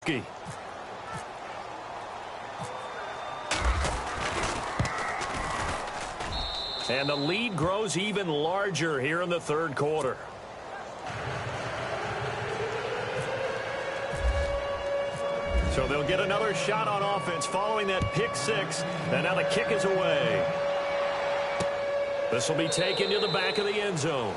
risky. And the lead grows even larger here in the third quarter. So they'll get another shot on offense following that pick six. And now the kick is away. This will be taken to the back of the end zone.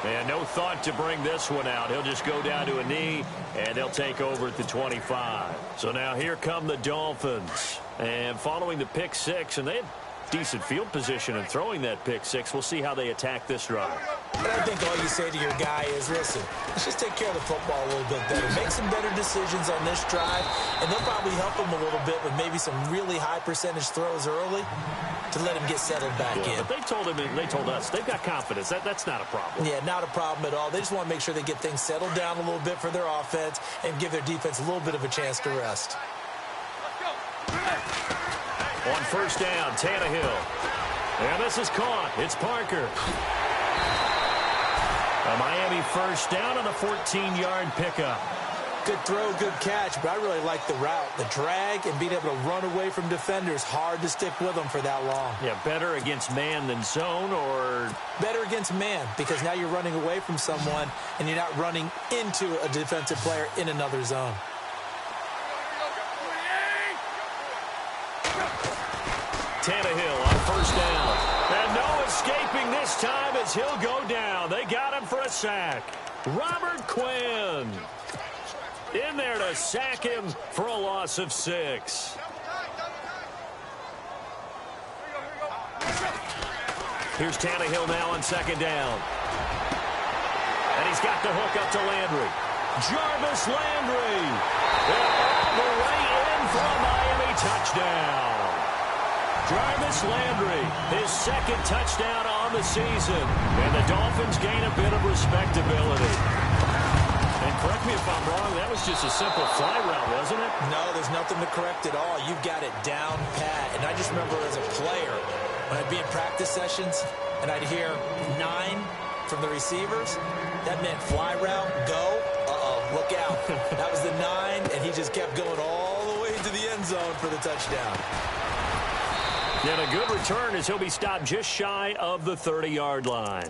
And no thought to bring this one out. He'll just go down to a knee, and they'll take over at the 25. So now here come the Dolphins. And following the pick six, and they had decent field position in throwing that pick six. We'll see how they attack this drive. And I think all you say to your guy is, listen, let's just take care of the football a little bit better. Make some better decisions on this drive, and they'll probably help him a little bit with maybe some really high percentage throws early to let him get settled back in. But they told us they've got confidence. That's not a problem. Yeah, not a problem at all. They just want to make sure they get things settled down a little bit for their offense and give their defense a little bit of a chance to rest. On first down, Tannehill. And this is caught. It's Parker. A Miami first down on a 14-yard pickup. Good throw, good catch, but I really like the route. The drag and being able to run away from defenders, hard to stick with them for that long. Yeah, better against man than zone, or? Better against man, because now you're running away from someone and you're not running into a defensive player in another zone. Tannehill on first down. And no escaping this time as he'll go down. They got him for a sack. Robert Quinn in there to sack him for a loss of 6. Here's Tannehill now on second down. And he's got the hook up to Landry. Jarvis Landry. And all the way in for a Miami touchdown. Jarvis Landry, his second touchdown on the season. And the Dolphins gain a bit of respectability. And correct me if I'm wrong, that was just a simple fly route, wasn't it? No, there's nothing to correct at all. You've got it down pat. And I just remember as a player, when I'd be in practice sessions, and I'd hear 9 from the receivers, that meant fly route, go, look out. That was the 9, and he just kept going all the way to the end zone for the touchdown. And a good return as he'll be stopped just shy of the 30-yard line.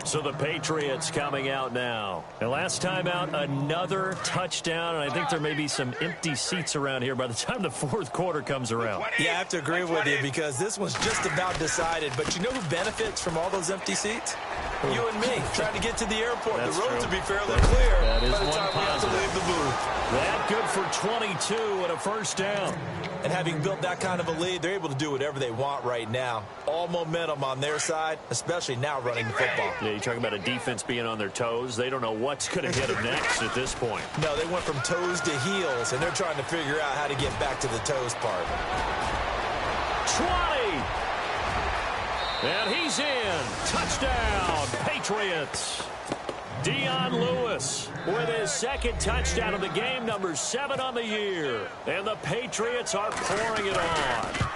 So the Patriots coming out now. And last time out, another touchdown, and I think there may be some empty seats around here by the time the fourth quarter comes around. Yeah, I have to agree with you because this one's just about decided. But you know who benefits from all those empty seats? You and me, trying to get to the airport. That's the road true. to be fairly clear that is by the one time we have to leave the booth. That good for 22 and a first down. And having built that kind of a lead, they're able to do whatever they want right now. All momentum on their side, especially now running the football. Yeah, you're talking about a defense being on their toes. They don't know what's going to hit them next at this point. No, they went from toes to heels, and they're trying to figure out how to get back to the toes part. 20! And he's in. Touchdown, Patriots. Dion Lewis with his second touchdown of the game, number 7 on the year. And the Patriots are pouring it on.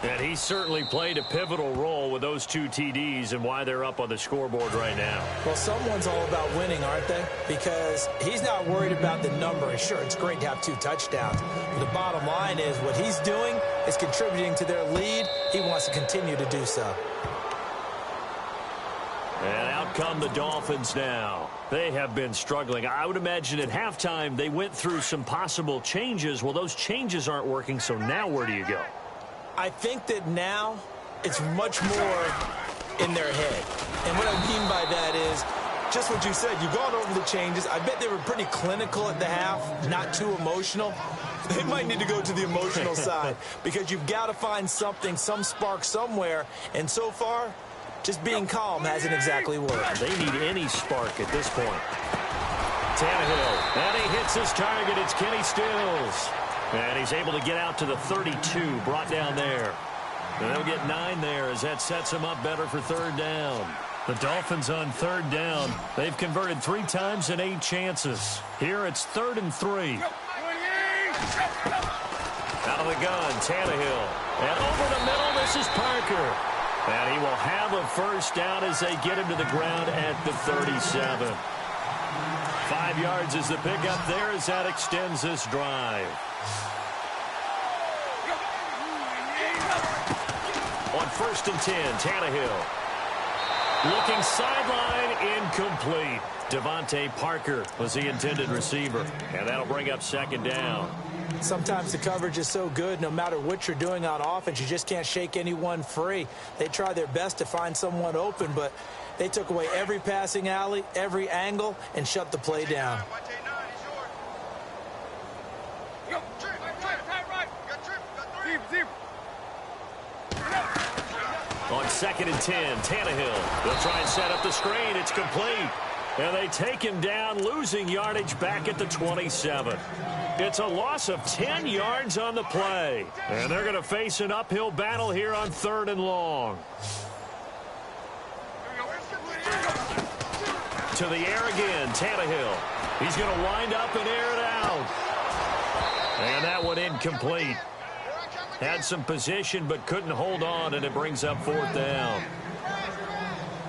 And he certainly played a pivotal role with those 2 TDs and why they're up on the scoreboard right now. Well, someone's all about winning, aren't they? Because he's not worried about the number. And sure, it's great to have 2 touchdowns. But the bottom line is what he's doing is contributing to their lead. He wants to continue to do so. And out come the Dolphins now. They have been struggling. I would imagine at halftime they went through some possible changes. Well, those changes aren't working, so now where do you go? I think that now it's much more in their head. And what I mean by that is just what you said. You've gone over the changes. I bet they were pretty clinical at the half, not too emotional. They might need to go to the emotional side because you've got to find something, some spark somewhere. And so far, just being calm hasn't exactly worked. They need any spark at this point. Tannehill, and he hits his target. It's Kenny Stills. And he's able to get out to the 32, brought down there. And they'll get 9 there as that sets him up better for third down. The Dolphins on third down. They've converted 3 times in 8 chances. Here it's 3rd and 3. Out of the gun, Tannehill. And over the middle, this is Parker. And he will have a first down as they get him to the ground at the 37. 5 yards is the pickup there as that extends this drive. On 1st and 10, Tannehill. Looking sideline, incomplete. Devontae Parker was the intended receiver, and that'll bring up 2nd down. Sometimes the coverage is so good, no matter what you're doing on offense, you just can't shake anyone free. They try their best to find someone open, but they took away every passing alley, every angle, and shut the play down. On 2nd and 10, Tannehill. They'll try and set up the screen. It's complete. And they take him down, losing yardage back at the 27. It's a loss of 10 yards on the play. And they're going to face an uphill battle here on 3rd and long. To the air again, Tannehill. He's going to wind up and air it out. And that one incomplete. Had some position but couldn't hold on, and it brings up 4th down.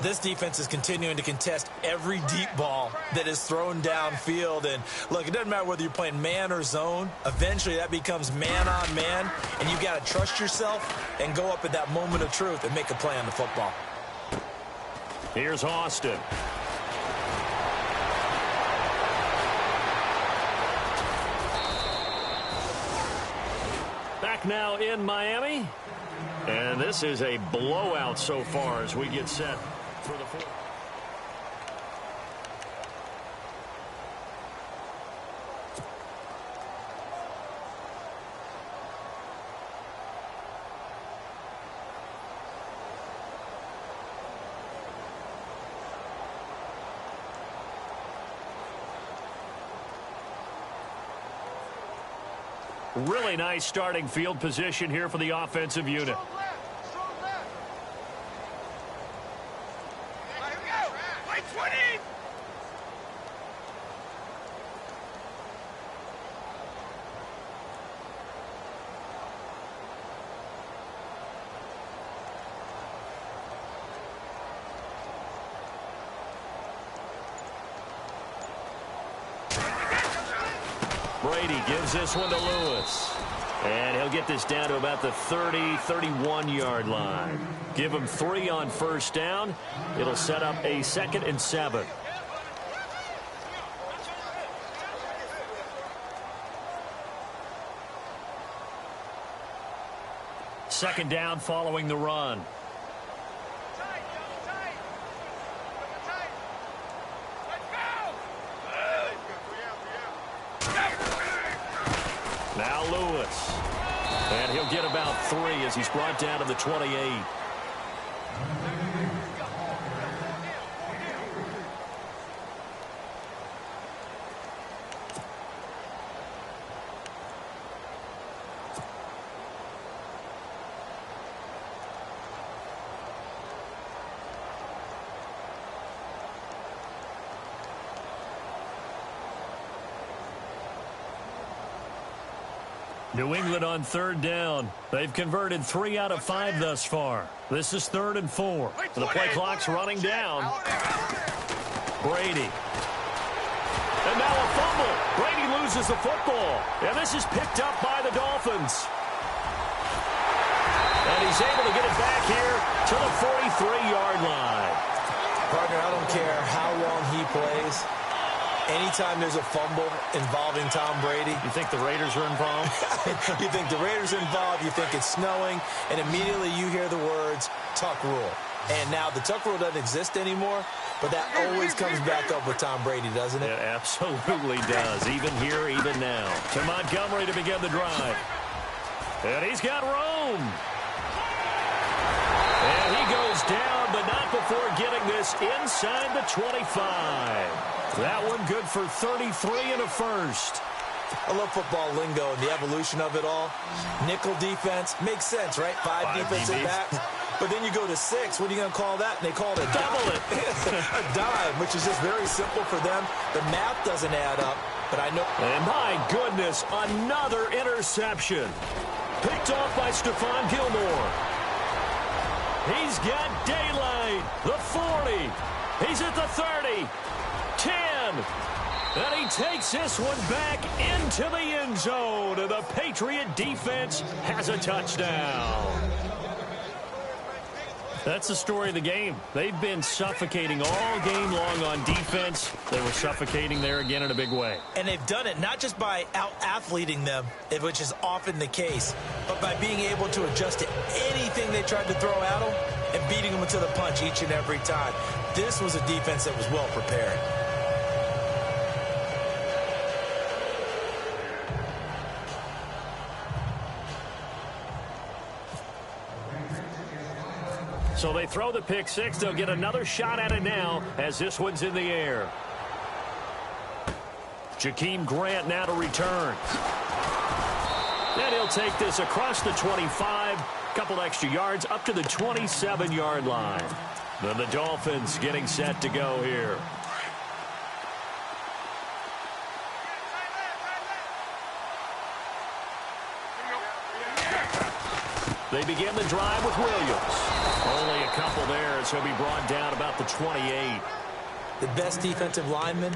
This defense is continuing to contest every deep ball that is thrown downfield. And, look, it doesn't matter whether you're playing man or zone. Eventually, that becomes man on man, and you've got to trust yourself and go up at that moment of truth and make a play on the football. Here's Austin. Back now in Miami. And this is a blowout so far as we get set for the 4th. Really nice starting field position here for the offensive unit. Brady gives this one to Lewis. And he'll get this down to about the 30, 31-yard line. Give him 3 on 1st down. It'll set up a 2nd and 7. Second down following the run. Now Lewis. And he'll get about 3 as he's brought down to the 28. New England on 3rd down. They've converted 3 out of 5 thus far. This is 3rd and 4. The play clock's running down. Brady. And now a fumble. Brady loses the football. And this is picked up by the Dolphins. And he's able to get it back here to the 43-yard line. Partner, I don't care how long he plays. Anytime there's a fumble involving Tom Brady. You think the Raiders are involved? You think the Raiders are involved, you think it's snowing, and immediately you hear the words, Tuck Rule. And now the Tuck Rule doesn't exist anymore, but that always comes back up with Tom Brady, doesn't it? It absolutely does, even here, even now. To Montgomery to begin the drive. And he's got room. And he goes down, but not before getting this inside the 25. That one good for 33 and a first. I love football lingo and the evolution of it all. Nickel defense makes sense, right? 5 defensive backs. But then you go to 6. What are you going to call that? And they call it a double it. A dime, which is just very simple for them. The math doesn't add up, but I know. And my goodness, another interception. Picked off by Stephon Gilmore. He's got daylight. The 40. He's at the 30. 10. And he takes this one back into the end zone. And the Patriot defense has a touchdown. That's the story of the game. They've been suffocating all game long on defense. They were suffocating there again in a big way. And they've done it not just by out-athleting them, which is often the case, but by being able to adjust to anything they tried to throw at them and beating them to the punch each and every time. This was a defense that was well prepared. So they throw the pick six. They'll get another shot at it now as this one's in the air. Jakeem Grant now to return. And he'll take this across the 25. Couple extra yards up to the 27-yard line. Then the Dolphins getting set to go here. They begin the drive with Williams. Only a couple there as he'll be brought down about the 28. The best defensive linemen,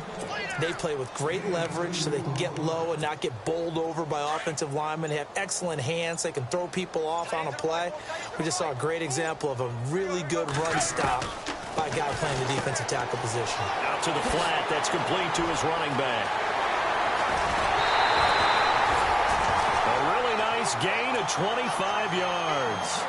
they play with great leverage so they can get low and not get bowled over by offensive linemen. They have excellent hands. They can throw people off on a play. We just saw a great example of a really good run stop by a guy playing the defensive tackle position. Out to the flat. That's complete to his running back. A really nice gain of 25 yards.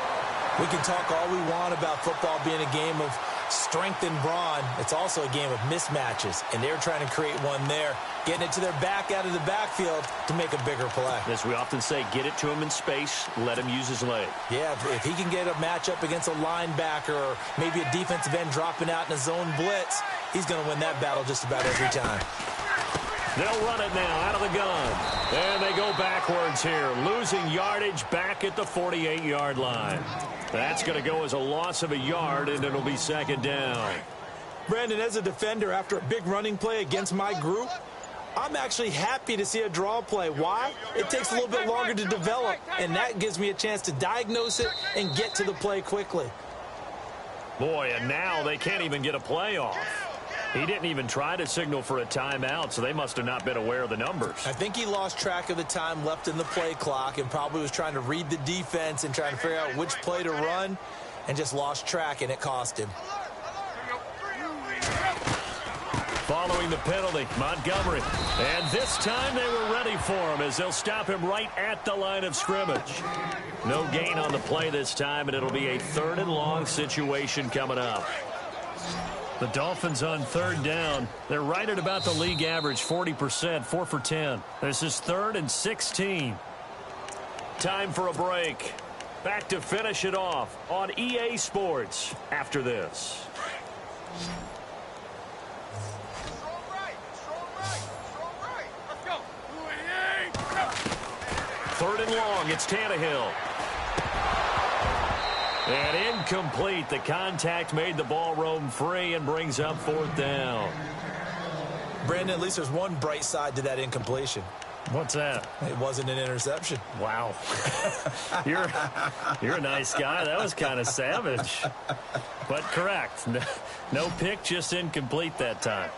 We can talk all we want about football being a game of strength and brawn. It's also a game of mismatches, and they're trying to create one there, getting it to their back out of the backfield to make a bigger play. As we often say, get it to him in space, let him use his leg. Yeah, if he can get a matchup against a linebacker or maybe a defensive end dropping out in a zone blitz, he's going to win that battle just about every time. They'll run it now out of the gun. And they go backwards here, losing yardage back at the 48-yard line. That's going to go as a loss of a yard, and it'll be second down. Brandon, as a defender, after a big running play against my group, I'm actually happy to see a draw play. Why? It takes a little bit longer to develop, and that gives me a chance to diagnose it and get to the play quickly. Boy, and now they can't even get a play off. He didn't even try to signal for a timeout, so they must have not been aware of the numbers. I think he lost track of the time left in the play clock and probably was trying to read the defense and trying to figure out which play to run and just lost track, and it cost him. Following the penalty, Montgomery. And this time they were ready for him as they'll stop him right at the line of scrimmage. No gain on the play this time, and it'll be a third and long situation coming up. The Dolphins on third down. They're right at about the league average, 40%, 4 for 10. This is 3rd and 16. Time for a break. Back to finish it off on EA Sports after this. Third and long, it's Tannehill. And incomplete. The contact made the ball roam free and brings up 4th down. Brandon, at least there's one bright side to that incompletion. What's that? It wasn't an interception. Wow. You're a nice guy. That was kind of savage. But correct. No pick, just incomplete that time.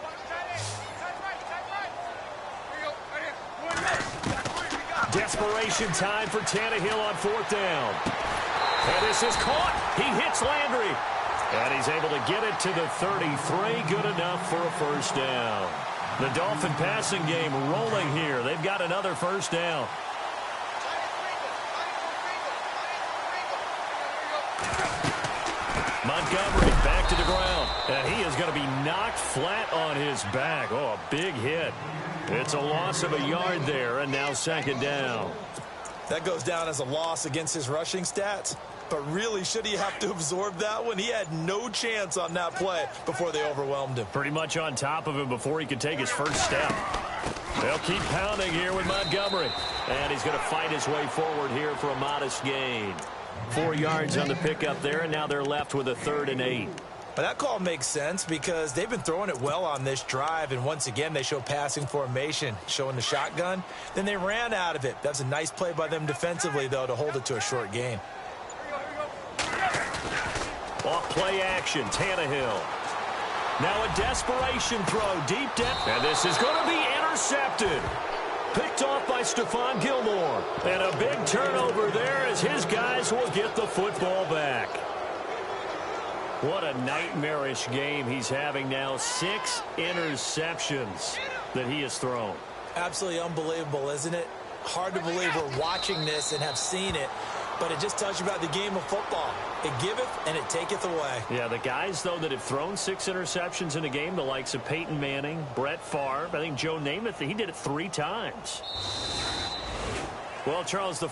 Desperation time for Tannehill on 4th down. And this is caught. He hits Landry. And he's able to get it to the 33. Good enough for a first down. The Dolphin passing game rolling here. They've got another first down. Montgomery back to the ground. And he is going to be knocked flat on his back. Oh, a big hit. It's a loss of a yard there, and now second down. That goes down as a loss against his rushing stats. But really, should he have to absorb that one? He had no chance on that play before they overwhelmed him. Pretty much on top of him before he could take his first step. They'll keep pounding here with Montgomery. And he's going to fight his way forward here for a modest gain. 4 yards on the pickup there, and now they're left with a 3rd and 8. But that call makes sense because they've been throwing it well on this drive, and once again they show passing formation, showing the shotgun. Then they ran out of it. That's a nice play by them defensively, though, to hold it to a short gain. Off play action, Tannehill. Now a desperation throw, deep depth. And this is going to be intercepted. Picked off by Stephon Gilmore. And a big turnover there as his guys will get the football back. What a nightmarish game he's having now. 6 interceptions that he has thrown. Absolutely unbelievable, isn't it? Hard to believe we're watching this and have seen it, but it just tells you about the game of football. It giveth and it taketh away. Yeah, the guys, though, that have thrown 6 interceptions in a game, the likes of Peyton Manning, Brett Favre, I think Joe Namath, he did it 3 times. Well, Charles, the